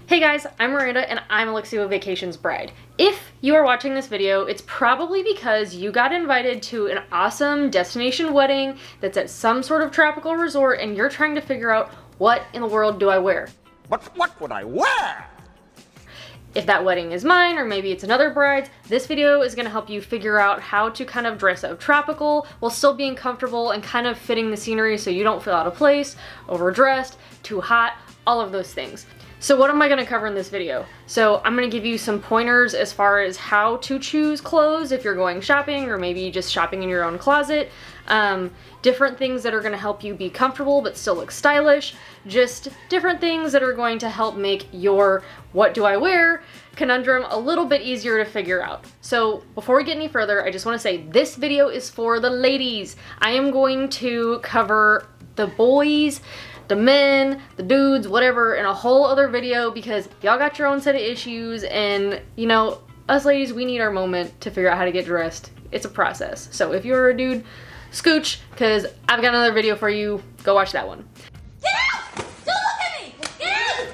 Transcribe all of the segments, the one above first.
Hey guys, I'm Miranda and I'm a Luxevo Vacations bride. If you are watching this video, it's probably because you got invited to an awesome destination wedding that's at some sort of tropical resort and you're trying to figure out what in the world do I wear. But what would I wear? If that wedding is mine or maybe it's another bride's, this video is going to help you figure out how to kind of dress up tropical while still being comfortable and kind of fitting the scenery so you don't feel out of place, overdressed, too hot, all of those things. So what am I going to cover in this video? So I'm going to give you some pointers as far as how to choose clothes if you're going shopping or maybe just shopping in your own closet. Different things that are going to help you be comfortable but still look stylish. Just different things that are going to help make your what do I wear conundrum a little bit easier to figure out. So before we get any further, I just want to say this video is for the ladies. I am going to cover the boys, the men, the dudes, whatever, in a whole other video because y'all got your own set of issues and, you know, us ladies, we need our moment to figure out how to get dressed. It's a process. So if you're a dude, scooch, because I've got another video for you. Go watch that one. Get out! Don't look at me! Get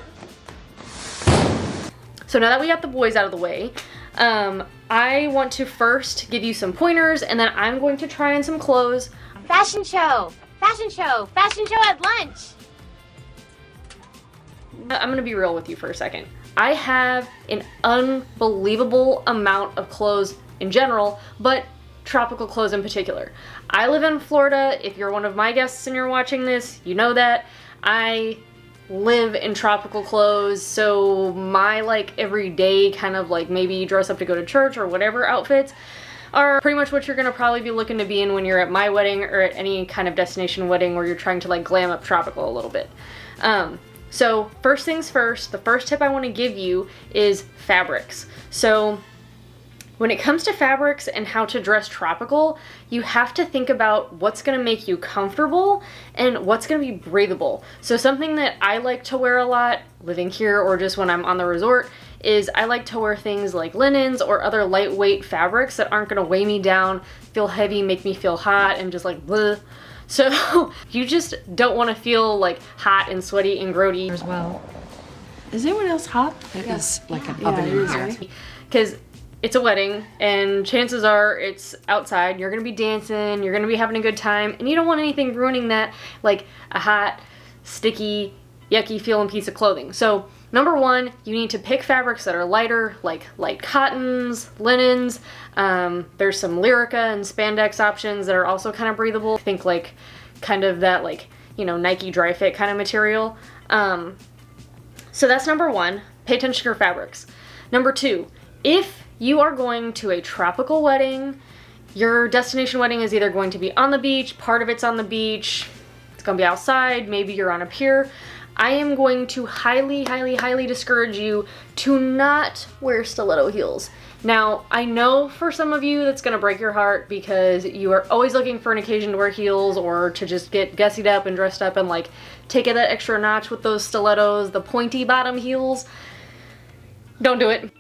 out! So now that we got the boys out of the way, I want to first give you some pointers and then I'm going to try on some clothes. Fashion show! Fashion show! Fashion show at lunch! I'm gonna be real with you for a second. I have an unbelievable amount of clothes in general, but tropical clothes in particular. I live in Florida. If you're one of my guests and you're watching this, you know that. I live in tropical clothes, so my like everyday kind of like maybe dress up to go to church or whatever outfits are pretty much what you're gonna probably be looking to be in when you're at my wedding or at any kind of destination wedding where you're trying to like glam up tropical a little bit. So first things first, the first tip I want to give you is fabrics. So when it comes to fabrics and how to dress tropical, you have to think about what's going to make you comfortable and what's going to be breathable. So something that I like to wear a lot, living here or just when I'm on the resort, is I like to wear things like linens or other lightweight fabrics that aren't going to weigh me down, feel heavy, make me feel hot, and just like bleh. So you just don't want to feel like hot and sweaty and grody as well. Is anyone else hot? It is like an oven in here. Because it's a wedding and chances are it's outside. You're going to be dancing, you're going to be having a good time, and you don't want anything ruining that, like a hot, sticky, yucky feeling piece of clothing. So number one, you need to pick fabrics that are lighter, like light cottons, linens. There's some Lyrica and spandex options that are also kind of breathable. Think like kind of that like, you know, Nike dry fit kind of material. So that's number one, pay attention to your fabrics. Number two, if you are going to a tropical wedding, your destination wedding is either going to be on the beach, part of it's on the beach, it's gonna be outside, maybe you're on a pier, I am going to highly, highly, highly discourage you to not wear stiletto heels. Now, I know for some of you that's gonna break your heart because you are always looking for an occasion to wear heels or to just get gussied up and dressed up and like take it that extra notch with those stilettos, the pointy bottom heels. Don't do it.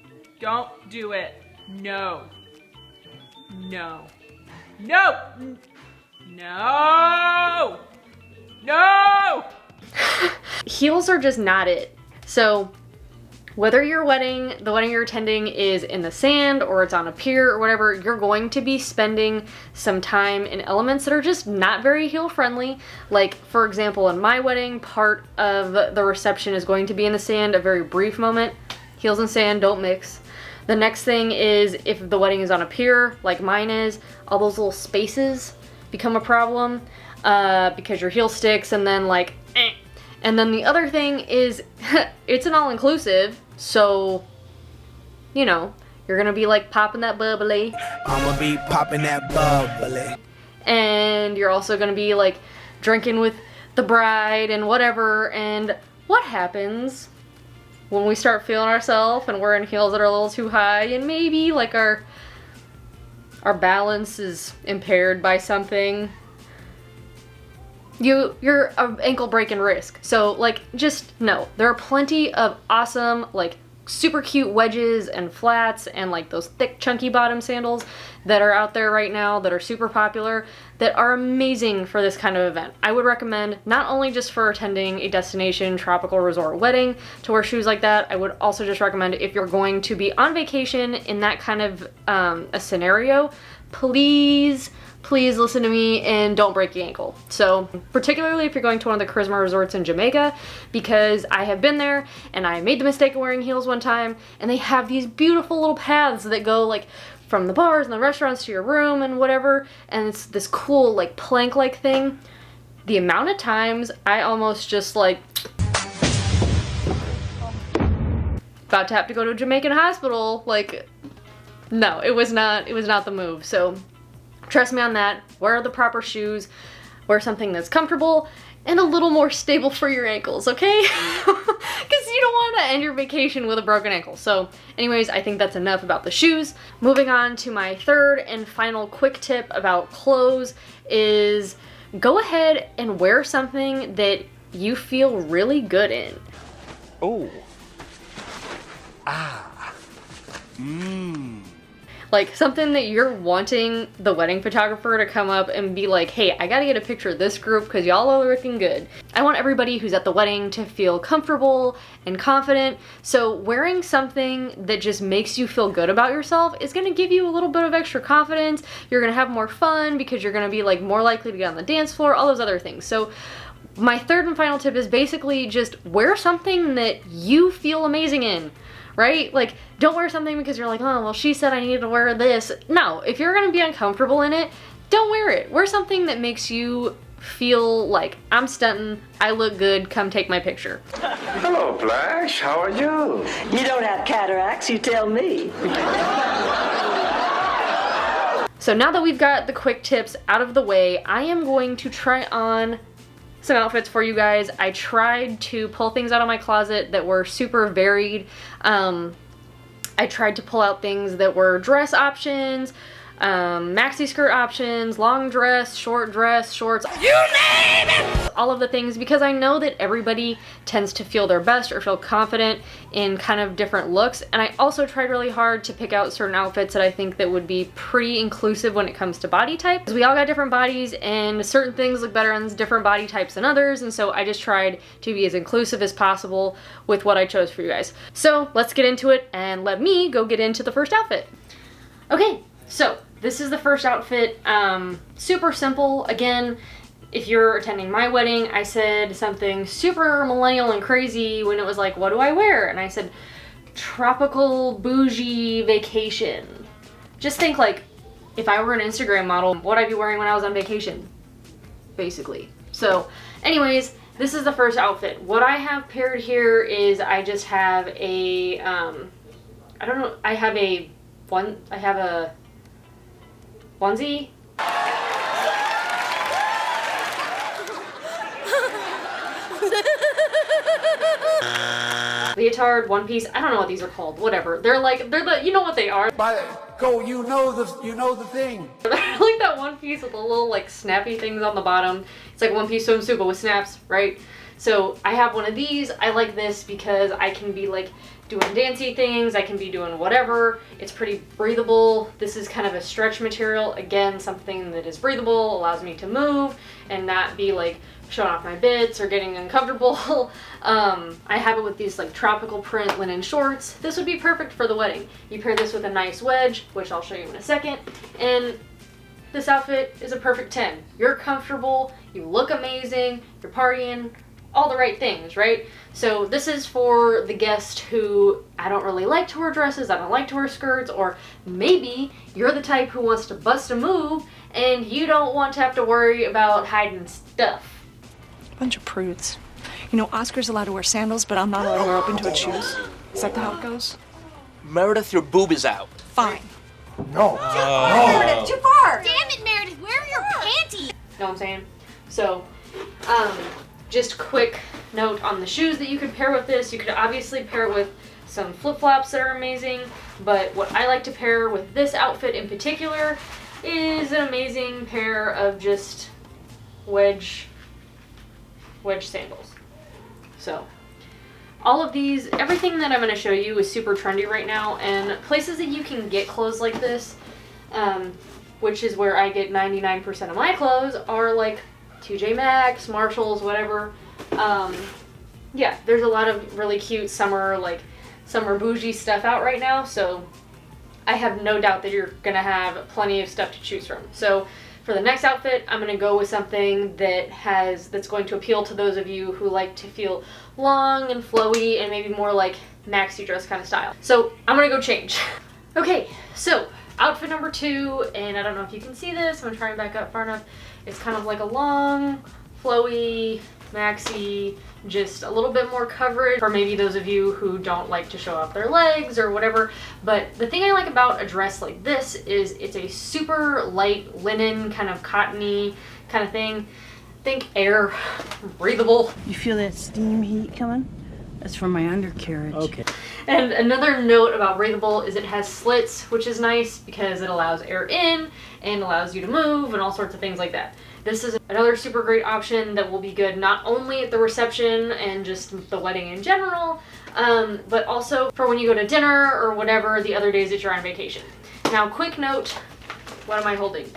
Don't do it. No. No. No! No! No! Heels are just not it. So whether the wedding you're attending is in the sand or it's on a pier or whatever, you're going to be spending some time in elements that are just not very heel friendly. Like for example, in my wedding, part of the reception is going to be in the sand, a very brief moment. Heels and sand don't mix. The next thing is if the wedding is on a pier like mine is, all those little spaces become a problem because your heel sticks and then like And then the other thing is it's an all-inclusive, so you know, you're gonna be like popping that bubbly. I'ma be popping that bubbly. And you're also gonna be like drinking with the bride and whatever, and what happens when we start feeling ourselves and wearing heels that are a little too high and maybe like our balance is impaired by something? You're an ankle breaking risk. So like just no, there are plenty of awesome like super cute wedges and flats and like those thick chunky bottom sandals that are out there right now that are super popular that are amazing for this kind of event. I would recommend not only just for attending a destination tropical resort wedding to wear shoes like that, I would also just recommend if you're going to be on vacation in that kind of a scenario, please listen to me and don't break the ankle. So particularly if you're going to one of the charisma resorts in Jamaica, because I have been there and I made the mistake of wearing heels one time, and they have these beautiful little paths that go like from the bars and the restaurants to your room and whatever, and it's this cool like plank like thing. The amount of times I almost just like about to have to go to a Jamaican hospital, like no, it was not the move. So trust me on that. Wear the proper shoes, wear something that's comfortable and a little more stable for your ankles, okay? Because you don't want to end your vacation with a broken ankle. So anyways, I think that's enough about the shoes. Moving on to my third and final quick tip about clothes is go ahead and wear something that you feel really good in. Oh. Ah. Mmm. Like something that you're wanting the wedding photographer to come up and be like, hey, I gotta get a picture of this group because y'all are looking good. I want everybody who's at the wedding to feel comfortable and confident. So wearing something that just makes you feel good about yourself is gonna give you a little bit of extra confidence. You're gonna have more fun because you're gonna be like more likely to get on the dance floor, all those other things. So my third and final tip is basically just wear something that you feel amazing in. Right? Like, don't wear something because you're like, oh, well, she said I needed to wear this. No, if you're gonna be uncomfortable in it, don't wear it. Wear something that makes you feel like, I'm stunting, I look good, come take my picture. Hello, Flash. How are you? You don't have cataracts, you tell me. So now that we've got the quick tips out of the way, I am going to try on some outfits for you guys. I tried to pull things out of my closet that were super varied. I tried to pull out things that were dress options, maxi skirt options, long dress, shorts, you name it! All of the things, because I know that everybody tends to feel their best or feel confident in kind of different looks. And I also tried really hard to pick out certain outfits that I think that would be pretty inclusive when it comes to body type. Because we all got different bodies and certain things look better on different body types than others. And so I just tried to be as inclusive as possible with what I chose for you guys. So let's get into it and let me go get into the first outfit. Okay, so this is the first outfit. Super simple. Again, if you're attending my wedding, I said something super millennial and crazy when it was like, what do I wear? And I said, tropical bougie vacation. Just think like, if I were an Instagram model, what I'd be wearing when I was on vacation, basically. So anyways, this is the first outfit. What I have paired here is I just have a, I don't know, I have a onesie. Leotard, one piece, I don't know what these are called, whatever. They're the, you know what they are. You know the thing. They're like that one piece with the little like snappy things on the bottom. It's like one piece swimsuit but with snaps, right? So I have one of these. I like this because I can be like doing dancey things, I can be doing whatever. It's pretty breathable. This is kind of a stretch material. Again, something that is breathable, allows me to move and not be like showing off my bits or getting uncomfortable. I have it with these like tropical print linen shorts. This would be perfect for the wedding. You pair this with a nice wedge, which I'll show you in a second, and this outfit is a perfect 10. You're comfortable, you look amazing, you're partying, all the right things, right? So this is for the guest who, I don't really like to wear dresses, I don't like to wear skirts, or maybe you're the type who wants to bust a move and you don't want to have to worry about hiding stuff. Bunch of prudes. You know, Oscar's allowed to wear sandals, but I'm not allowed to wear open-toed shoes. Is that how it goes? Meredith, your boob is out. Fine. No. Meredith, too far! Damn it, Meredith, where are your panties? Know what I'm saying? So, just quick note on the shoes that you could pair with this. You could obviously pair it with some flip-flops that are amazing, but what I like to pair with this outfit in particular is an amazing pair of just wedge sandals. So all of these, everything that I'm going to show you is super trendy right now, and places that you can get clothes like this, which is where I get 99% of my clothes, are like TJ Maxx, Marshalls, whatever. Yeah, there's a lot of really cute summer bougie stuff out right now, so I have no doubt that you're gonna have plenty of stuff to choose from. So for the next outfit, I'm gonna go with something that's going to appeal to those of you who like to feel long and flowy and maybe more like maxi dress kind of style. So I'm gonna go change. Okay, so outfit number 2, and I don't know if you can see this, I'm gonna try and back up far enough. It's kind of like a long, flowy, maxi, just a little bit more coverage for maybe those of you who don't like to show off their legs or whatever. But the thing I like about a dress like this is it's a super light linen, kind of cottony kind of thing. Think air, breathable. You feel that steam heat coming? That's from my undercarriage. Okay. And another note about breathable is it has slits, which is nice because it allows air in and allows you to move and all sorts of things like that. This is another super great option that will be good not only at the reception and just the wedding in general, but also for when you go to dinner or whatever the other days that you're on vacation. Now, quick note, what am I holding?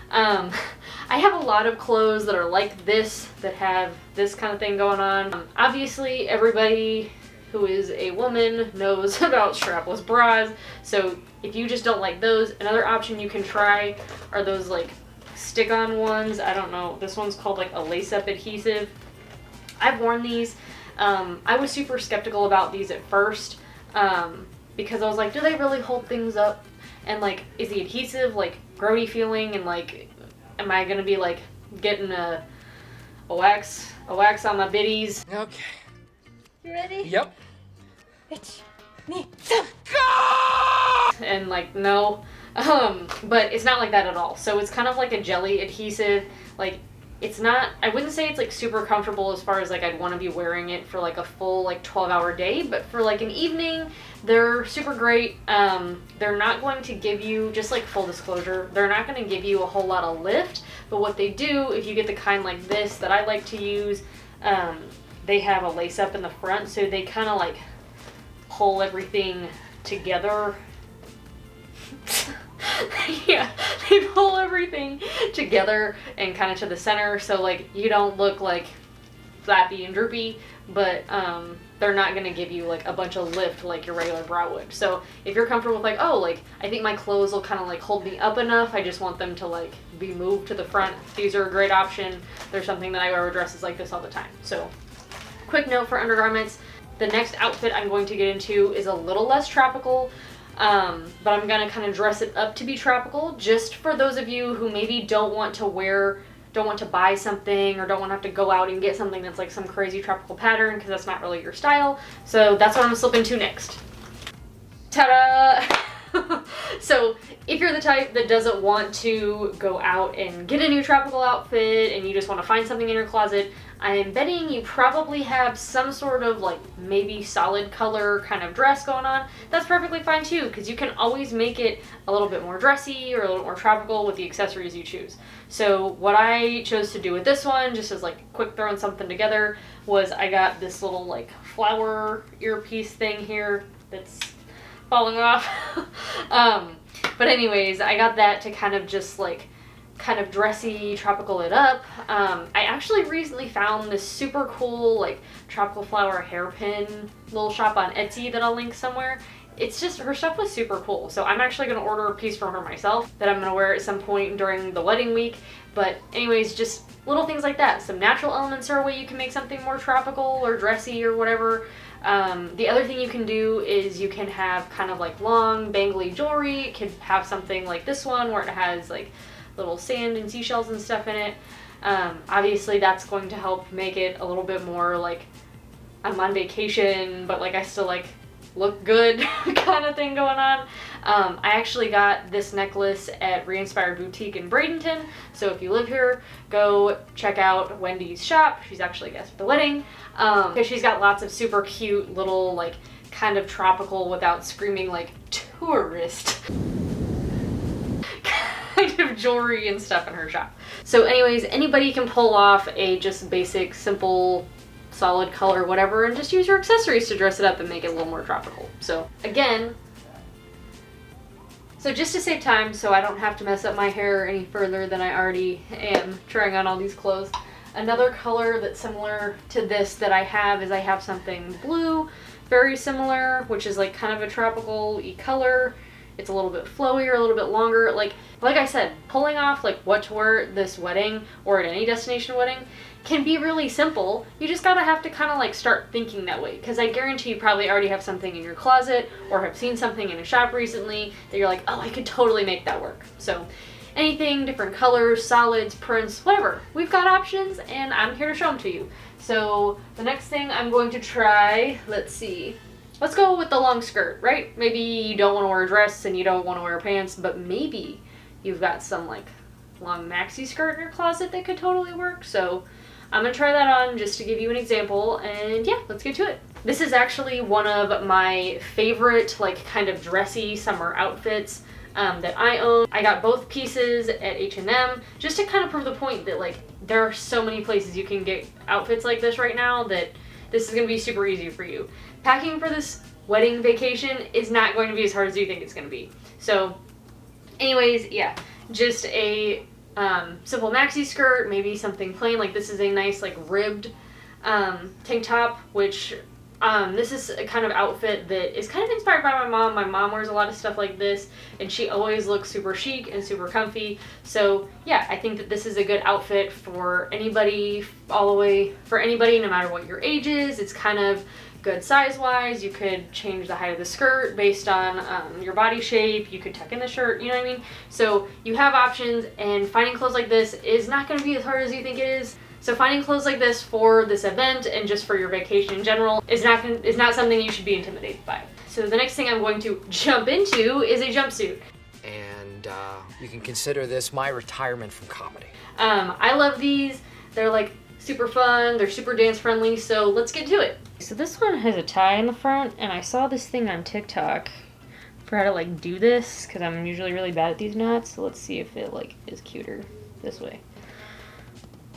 I have a lot of clothes that are like this, that have this kind of thing going on. Obviously, everybody who is a woman knows about strapless bras, so if you just don't like those, another option you can try are those like stick-on ones. I don't know, this one's called like a lace-up adhesive. I've worn these. I was super skeptical about these at first because I was like, do they really hold things up? And like, is the adhesive like grody feeling, and like, am I gonna be like getting a wax on my bitties? Okay. You ready? Yep. And like, no. But it's not like that at all. So it's kind of like a jelly adhesive. Like, it's not, I wouldn't say it's like super comfortable as far as like I'd want to be wearing it for like a full like 12-hour day, but for like an evening, they're super great. They're not going to give you, just like full disclosure, they're not going to give you a whole lot of lift, but what they do, if you get the kind like this that I like to use, they have a lace up in the front, so they kind of like pull everything together. Yeah, they pull everything together and kind of to the center, so like you don't look like flappy and droopy, but they're not going to give you like a bunch of lift like your regular bra would. So if you're comfortable with like, oh, like I think my clothes will kind of like hold me up enough, I just want them to like be moved to the front, these are a great option. They're something that I wear with dresses like this all the time. So quick note for undergarments, the next outfit I'm going to get into is a little less tropical, but I'm gonna kind of dress it up to be tropical, just for those of you who maybe don't want to buy something or don't want to have to go out and get something that's like some crazy tropical pattern, because that's not really your style. So that's what I'm gonna slip into next. Ta-da! So if you're the type that doesn't want to go out and get a new tropical outfit and you just want to find something in your closet, I am betting you probably have some sort of like maybe solid color kind of dress going on. That's perfectly fine too, because you can always make it a little bit more dressy or a little more tropical with the accessories you choose. So what I chose to do with this one, just as like quick throwing something together, was I got this little like flower earpiece thing here that's falling off. But anyways, I got that to kind of just like kind of dressy tropical it up. I actually recently found this super cool like tropical flower hairpin little shop on Etsy that I'll link somewhere. It's just, her stuff was super cool, so I'm actually going to order a piece from her myself that I'm going to wear at some point during the wedding week. But anyways, just little things like that. Some natural elements are a way you can make something more tropical or dressy or whatever. The other thing you can do is you can have kind of like long bangly jewelry. It could have something like this one where it has like little sand and seashells and stuff in it. Obviously that's going to help make it a little bit more like I'm on vacation, but like I still like look good kind of thing going on. I actually got this necklace at Re-Inspired Boutique in Bradenton, so if you live here, go check out Wendy's shop. She's actually a guest at the wedding, because she's got lots of super cute little like kind of tropical without screaming like tourist kind of jewelry and stuff in her shop. So anyways, anybody can pull off a just basic simple solid color, whatever, and just use your accessories to dress it up and make it a little more tropical. So again, so just to save time so I don't have to mess up my hair any further than I already am trying on all these clothes, another color that's similar to this that I have is I have something blue, very similar, which is like kind of a tropical-y color. It's a little bit flowier, a little bit longer. Like I said, pulling off like what to wear at this wedding or at any destination wedding can be really simple. You just gotta have to kind of like start thinking that way, because I guarantee you probably already have something in your closet or have seen something in a shop recently that you're like, oh, I could totally make that work. So anything, different colors, solids, prints, whatever. We've got options and I'm here to show them to you. So the next thing I'm going to try, let's see. Let's go with the long skirt, right? Maybe you don't want to wear a dress and you don't want to wear pants, but maybe you've got some like long maxi skirt in your closet that could totally work. So I'm gonna try that on just to give you an example, and yeah, let's get to it. This is actually one of my favorite like kind of dressy summer outfits that I own. I got both pieces at H&M just to kind of prove the point that like there are so many places you can get outfits like this right now that this is gonna be super easy for you. Packing for this wedding vacation is not going to be as hard as you think it's going to be. So anyways, yeah, just a simple maxi skirt, maybe something plain. Like this is a nice like ribbed tank top, which this is a kind of outfit that is kind of inspired by my mom. My mom wears a lot of stuff like this and she always looks super chic and super comfy. So yeah, I think that this is a good outfit for anybody, all the way for anybody, no matter what your age is. It's kind of good size wise. You could change the height of the skirt based on your body shape. You could tuck in the shirt, you know what I mean? So you have options, and finding clothes like this is not going to be as hard as you think it is. So finding clothes like this for this event and just for your vacation in general is not something you should be intimidated by. So the next thing I'm going to jump into is a jumpsuit. And you can consider this my retirement from comedy. I love these. They're like super fun, they're super dance friendly, so let's get to it. So this one has a tie in the front, and I saw this thing on TikTok for how to like do this, because I'm usually really bad at these knots, so let's see if it like is cuter this way.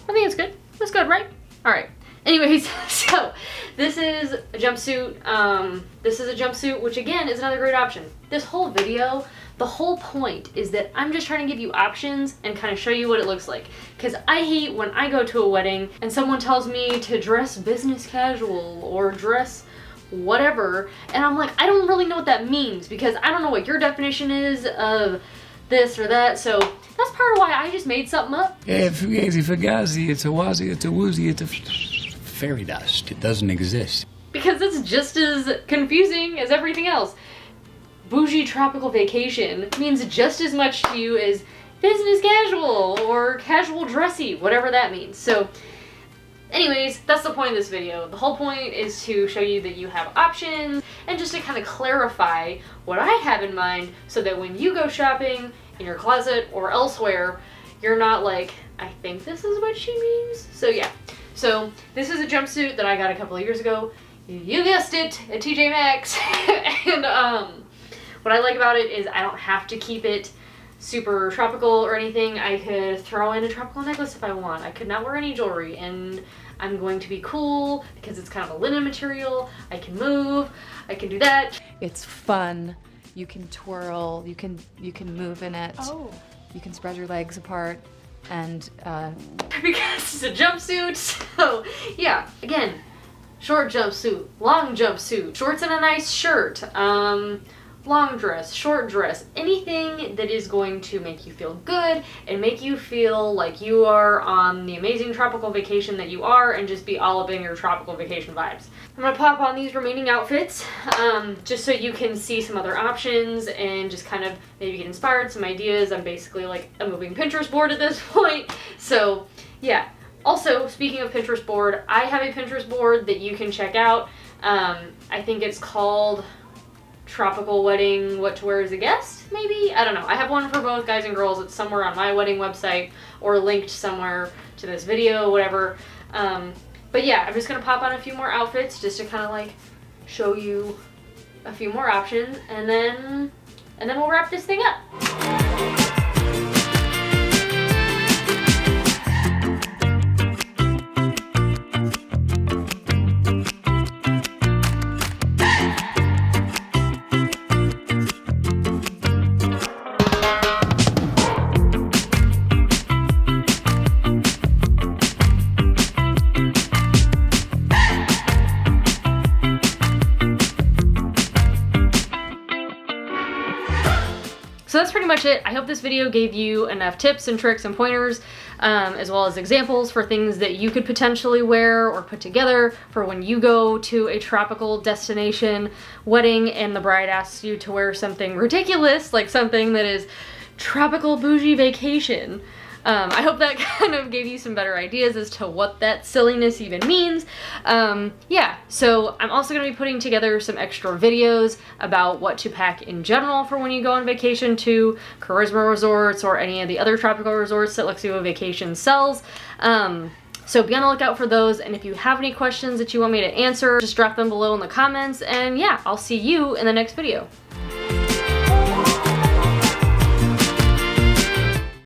I think it's good. That's good, right? Alright. Anyways, so this is a jumpsuit. This is a jumpsuit, which again is another great option. This whole video, the whole point is that I'm just trying to give you options and kind of show you what it looks like. Because I hate when I go to a wedding and someone tells me to dress business casual or dress whatever, and I'm like, I don't really know what that means because I don't know what your definition is of this or that, so that's part of why I just made something up. It's fugazi, fugazi, it's a wazi, it's a woozy, it's a fairy dust. It doesn't exist. Because it's just as confusing as everything else. Bougie tropical vacation means just as much to you as business casual or casual dressy, whatever that means. So anyways, that's the point of this video. The whole point is to show you that you have options and just to kind of clarify what I have in mind so that when you go shopping in your closet or elsewhere, you're not like, I think this is what she means. So yeah, so this is a jumpsuit that I got a couple of years ago. You guessed it, at TJ Maxx. And what I like about it is I don't have to keep it super tropical or anything. I could throw in a tropical necklace if I want. I could not wear any jewelry, and I'm going to be cool because it's kind of a linen material. I can move, I can do that. It's fun. You can twirl, you can move in it. Oh. You can spread your legs apart, and because it's a jumpsuit. So yeah, again, short jumpsuit, long jumpsuit, shorts and a nice shirt, long dress, short dress, anything that is going to make you feel good and make you feel like you are on the amazing tropical vacation that you are, and just be all up in your tropical vacation vibes. I'm gonna pop on these remaining outfits just so you can see some other options and just kind of maybe get inspired, some ideas. I'm basically like a moving Pinterest board at this point. So yeah. Also, speaking of Pinterest board, I have a Pinterest board that you can check out. I think it's called Tropical Wedding What to Wear as a Guest, maybe? I don't know. I have one for both guys and girls. It's somewhere on my wedding website or linked somewhere to this video, whatever. But yeah, I'm just going to pop on a few more outfits just to kind of like show you a few more options, and then we'll wrap this thing up. So that's pretty much it. I hope this video gave you enough tips and tricks and pointers, as well as examples for things that you could potentially wear or put together for when you go to a tropical destination wedding and the bride asks you to wear something ridiculous, like something that is tropical bougie vacation. I hope that kind of gave you some better ideas as to what that silliness even means. Yeah, so I'm also going to be putting together some extra videos about what to pack in general for when you go on vacation to Charisma Resorts or any of the other tropical resorts that Luxevo Vacations sells. So be on the lookout for those, and if you have any questions that you want me to answer, just drop them below in the comments, and yeah, I'll see you in the next video.